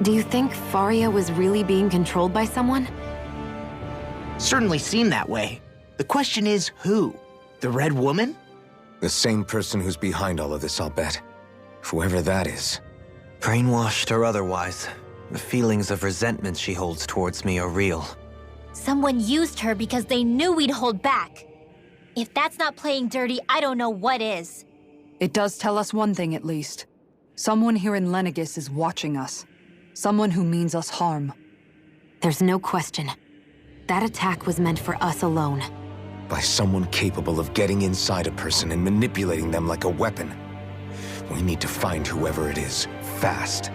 Do you think Faria was really being controlled by someone? Certainly seemed that way. The question is, who? The Red Woman? The same person who's behind all of this, I'll bet. Whoever that is. Brainwashed or otherwise, the feelings of resentment she holds towards me are real. Someone used her because they knew we'd hold back. If that's not playing dirty, I don't know what is. It does tell us one thing at least. Someone here in Lenegis is watching us. Someone who means us harm. There's no question. That attack was meant for us alone. By someone capable of getting inside a person and manipulating them like a weapon. We need to find whoever it is, fast.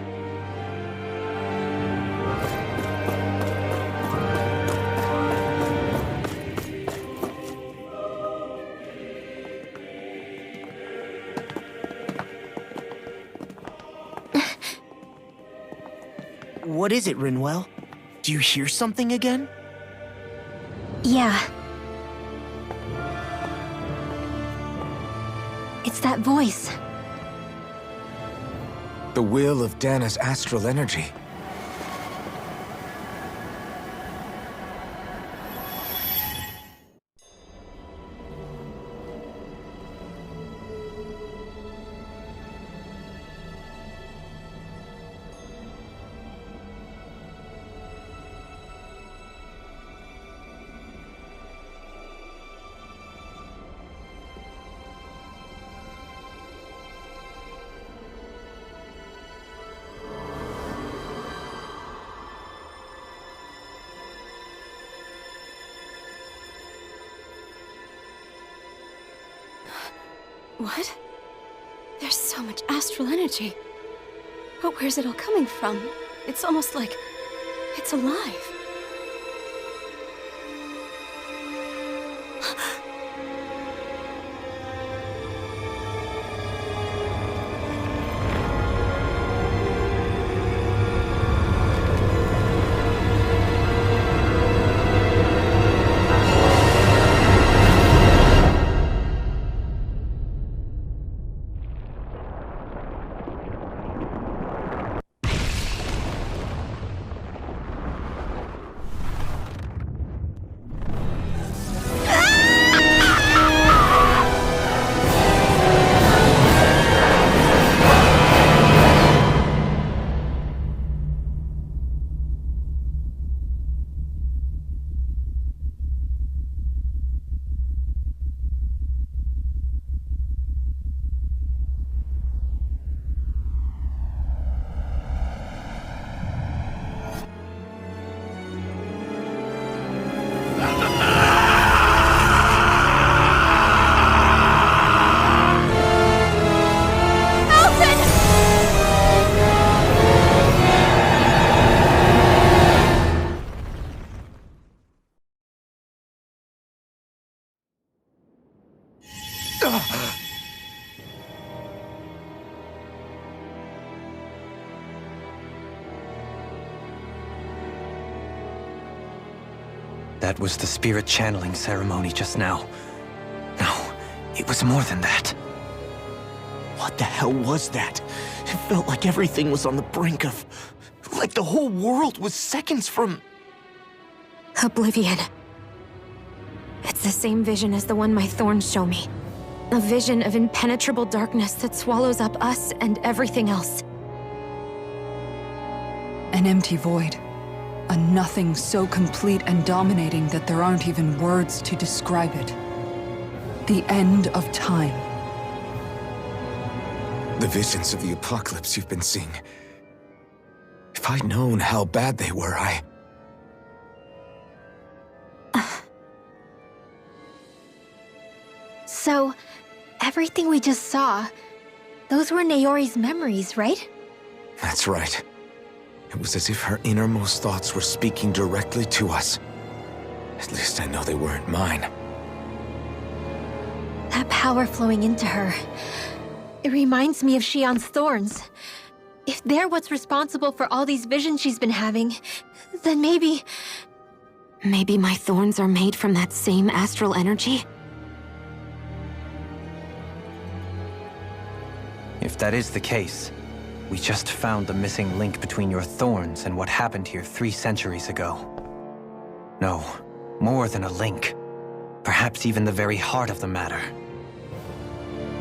What is it, Rinwell? Do you hear something again? Yeah. It's that voice. The will of Dana's astral energy. What? There's so much astral energy. But where's it all coming from? It's almost like it's alive. That was the spirit channeling ceremony just now. No, it was more than that. What the hell was that? It felt like everything was on the brink of... like the whole world was seconds from... Oblivion. It's the same vision as the one my thorns show me. A vision of impenetrable darkness that swallows up us and everything else. An empty void. A nothing so complete and dominating that there aren't even words to describe it. The end of time. The visions of the apocalypse you've been seeing. If I'd known how bad they were, So, everything we just saw, those were Naori's memories, right? That's right. It was as if her innermost thoughts were speaking directly to us. At least I know they weren't mine. That power flowing into her, it reminds me of Shion's thorns. If they're what's responsible for all these visions she's been having, then maybe... Maybe my thorns are made from that same astral energy? If that is the case, We just found the missing link between your thorns and what happened here 3 centuries ago. No, more than a link. Perhaps even the very heart of the matter.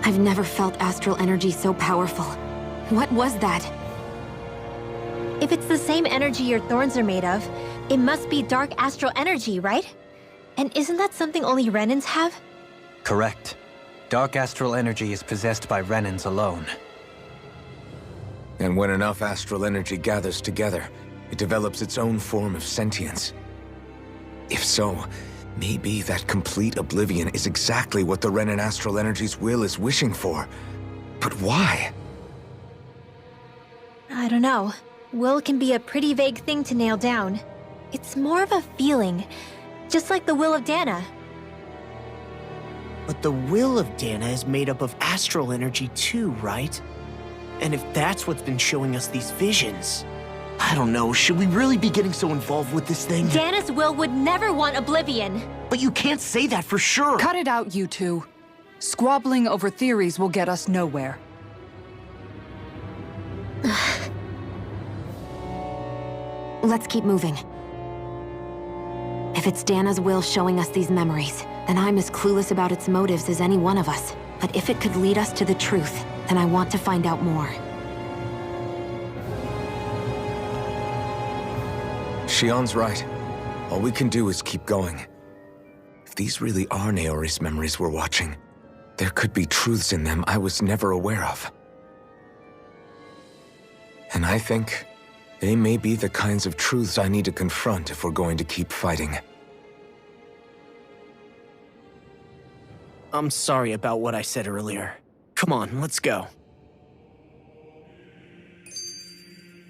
I've never felt astral energy so powerful. What was that? If it's the same energy your thorns are made of, it must be dark astral energy, right? And isn't that something only Renans have? Correct. Dark astral energy is possessed by Renans alone. And when enough astral energy gathers together, it develops its own form of sentience. If so, maybe that complete oblivion is exactly what the Renan astral energy's will is wishing for. But why? I don't know. Will can be a pretty vague thing to nail down. It's more of a feeling, just like the will of Dana. But the will of Dana is made up of astral energy too, right? And if that's what's been showing us these visions... I don't know, should we really be getting so involved with this thing? Dana's will would never want oblivion. But you can't say that for sure! Cut it out, you two. Squabbling over theories will get us nowhere. Let's keep moving. If it's Dana's will showing us these memories, then I'm as clueless about its motives as any one of us. But if it could lead us to the truth, then I want to find out more. Shion's right. All we can do is keep going. If these really are Naori's memories we're watching, there could be truths in them I was never aware of. And I think they may be the kinds of truths I need to confront if we're going to keep fighting. I'm sorry about what I said earlier. Come on, let's go.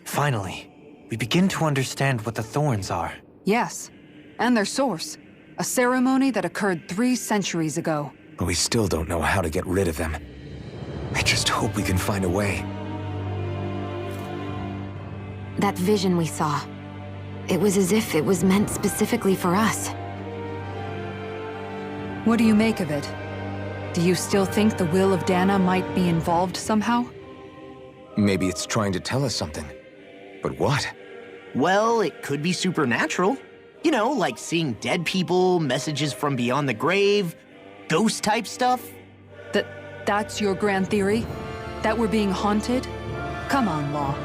Finally, we begin to understand what the thorns are. Yes, and their source. A ceremony that occurred 3 centuries ago. But we still don't know how to get rid of them. I just hope we can find a way. That vision we saw. It was as if it was meant specifically for us. What do you make of it? Do you still think the will of Dana might be involved somehow? Maybe it's trying to tell us something. But what? Well, it could be supernatural. You know, like seeing dead people, messages from beyond the grave, ghost-type stuff. That's your grand theory? That we're being haunted? Come on, Law.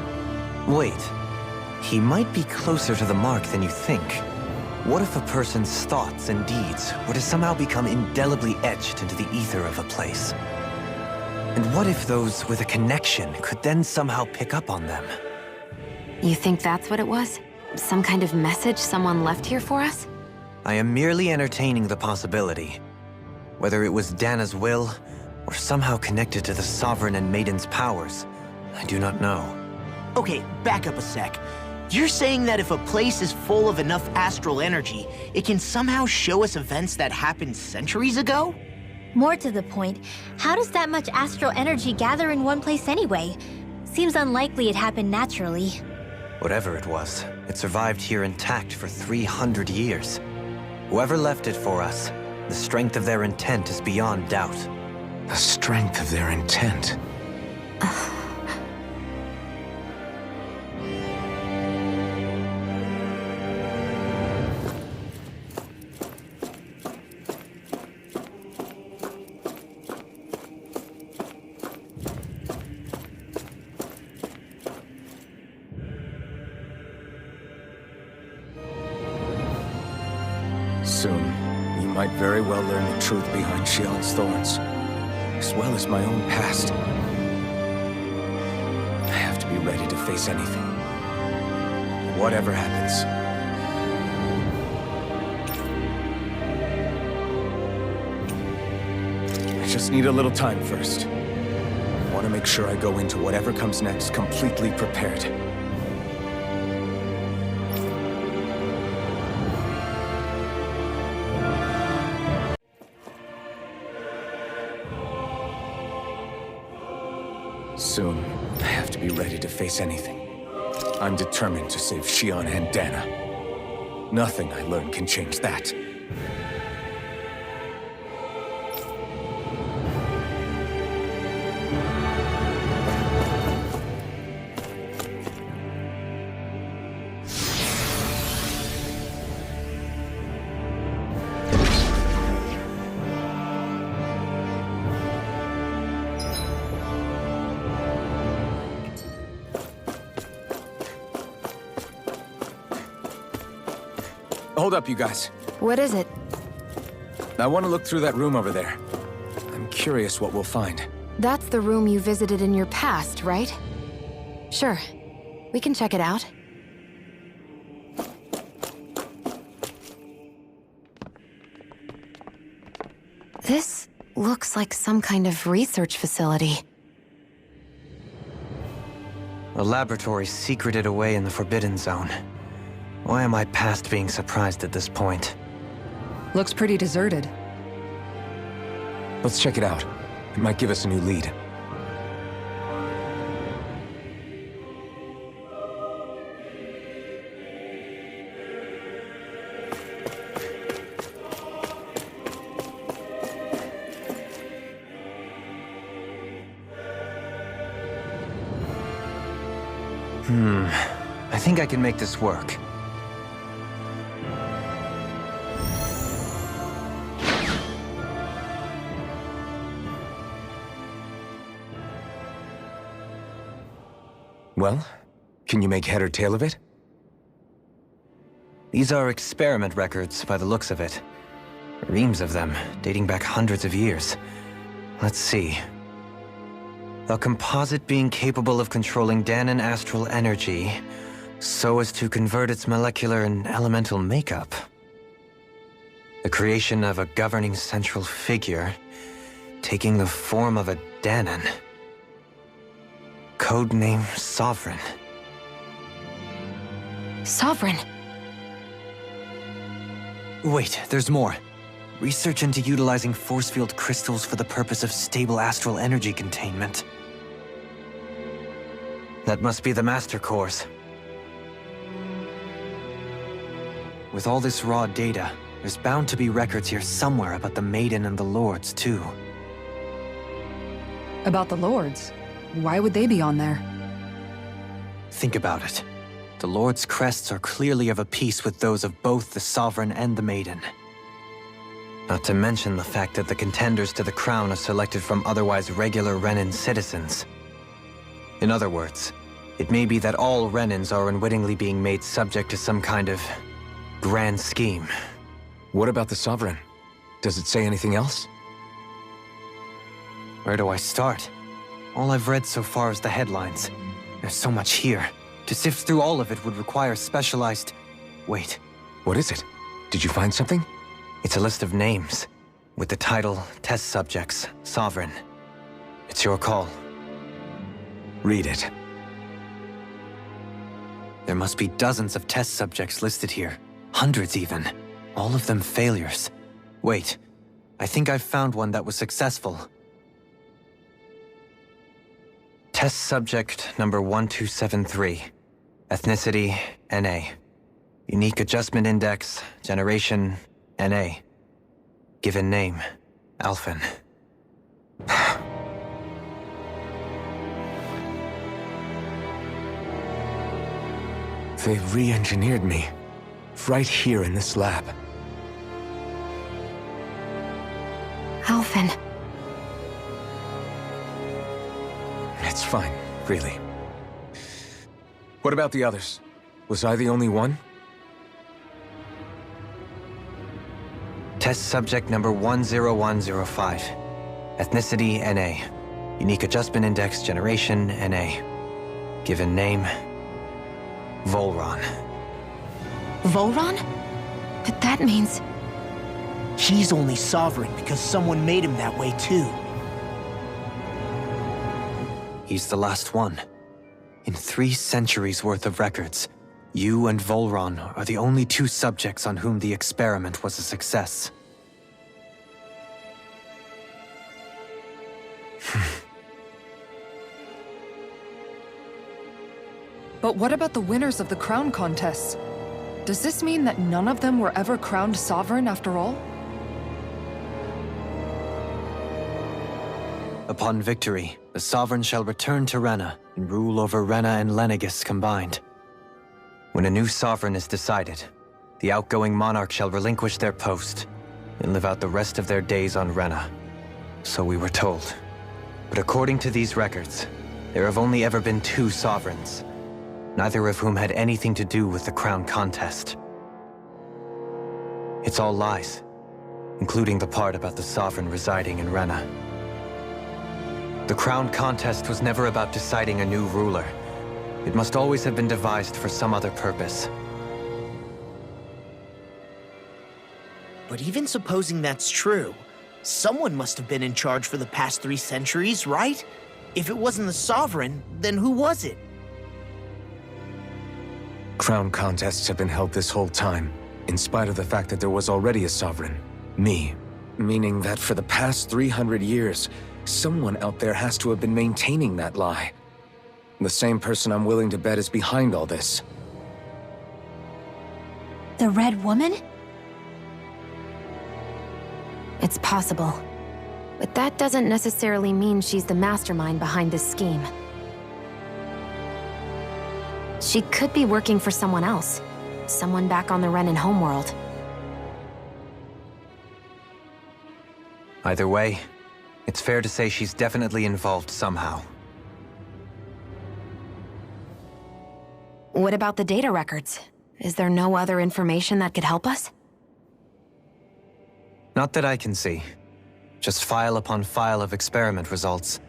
Wait. He might be closer to the mark than you think. What if a person's thoughts and deeds were to somehow become indelibly etched into the ether of a place? And what if those with a connection could then somehow pick up on them? You think that's what it was? Some kind of message someone left here for us? I am merely entertaining the possibility. Whether it was Dana's will, or somehow connected to the Sovereign and Maiden's powers, I do not know. Okay, back up a sec. You're saying that if a place is full of enough astral energy, it can somehow show us events that happened centuries ago? More to the point, how does that much astral energy gather in one place anyway? Seems unlikely it happened naturally. Whatever it was, it survived here intact for 300 years. Whoever left it for us, the strength of their intent is beyond doubt. The strength of their intent. Soon, we might very well learn the truth behind Shion's thorns, as well as my own past. I have to be ready to face anything. Whatever happens. I just need a little time first. I want to make sure I go into whatever comes next completely prepared. Soon, I have to be ready to face anything. I'm determined to save Shion and Dana. Nothing I learn can change that. Hold up, you guys. What is it? I want to look through that room over there. I'm curious what we'll find. That's the room you visited in your past, right? Sure. We can check it out. This looks like some kind of research facility. A laboratory secreted away in the Forbidden Zone. Why am I past being surprised at this point? Looks pretty deserted. Let's check it out. It might give us a new lead. I think I can make this work. Well, can you make head or tail of it? These are experiment records by the looks of it. Reams of them, dating back hundreds of years. Let's see. A composite being capable of controlling Danon astral energy so as to convert its molecular and elemental makeup. The creation of a governing central figure, taking the form of a Danon. Codename Sovereign. Sovereign. Wait, there's more. Research into utilizing force field crystals for the purpose of stable astral energy containment. That must be the Master Cores. With all this raw data, there's bound to be records here somewhere about the Maiden and the Lords, too. About the Lords? Why would they be on there? Think about it. The Lord's crests are clearly of a piece with those of both the Sovereign and the Maiden. Not to mention the fact that the contenders to the crown are selected from otherwise regular Renan citizens. In other words, it may be that all Renans are unwittingly being made subject to some kind of grand scheme. What about the Sovereign? Does it say anything else? Where do I start? All I've read so far is the headlines. There's so much here. To sift through all of it would require specialized... Wait. What is it? Did you find something? It's a list of names, with the title, Test Subjects, Sovereign. It's your call. Read it. There must be dozens of test subjects listed here. Hundreds even. All of them failures. Wait, I think I've found one that was successful. Test subject number 1273. Ethnicity, NA. Unique adjustment index, generation, NA. Given name, Alphen. They re-engineered me. Right here in this lab. Alphen. It's fine, really. What about the others? Was I the only one? Test subject number 10105. Ethnicity, NA. Unique adjustment index, generation, NA. Given name, Volron. Volron? But that means... He's only sovereign because someone made him that way too. He's the last one. In 3 centuries worth of records, you and Volron are the only 2 subjects on whom the experiment was a success. But what about the winners of the crown contests? Does this mean that none of them were ever crowned sovereign after all? Upon victory, the Sovereign shall return to Rena and rule over Rena and Lenegis combined. When a new Sovereign is decided, the outgoing monarch shall relinquish their post and live out the rest of their days on Rena. So we were told. But according to these records, there have only ever been 2 Sovereigns, neither of whom had anything to do with the crown contest. It's all lies, including the part about the Sovereign residing in Rena. The crown contest was never about deciding a new ruler. It must always have been devised for some other purpose. But even supposing that's true, someone must have been in charge for the past 3 centuries, right? If it wasn't the Sovereign, then who was it? Crown contests have been held this whole time, in spite of the fact that there was already a Sovereign. Me. Meaning that for the past 300 years, someone out there has to have been maintaining that lie. The same person I'm willing to bet is behind all this. The Red Woman? It's possible. But that doesn't necessarily mean she's the mastermind behind this scheme. She could be working for someone else. Someone back on the Renan homeworld. Either way, it's fair to say she's definitely involved somehow. What about the data records? Is there no other information that could help us? Not that I can see. Just file upon file of experiment results.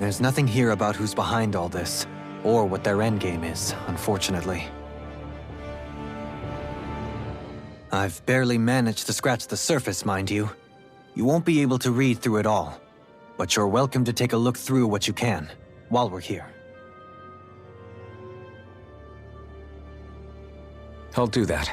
There's nothing here about who's behind all this, or what their endgame is, unfortunately. I've barely managed to scratch the surface, mind you. You won't be able to read through it all, but you're welcome to take a look through what you can, while we're here. I'll do that.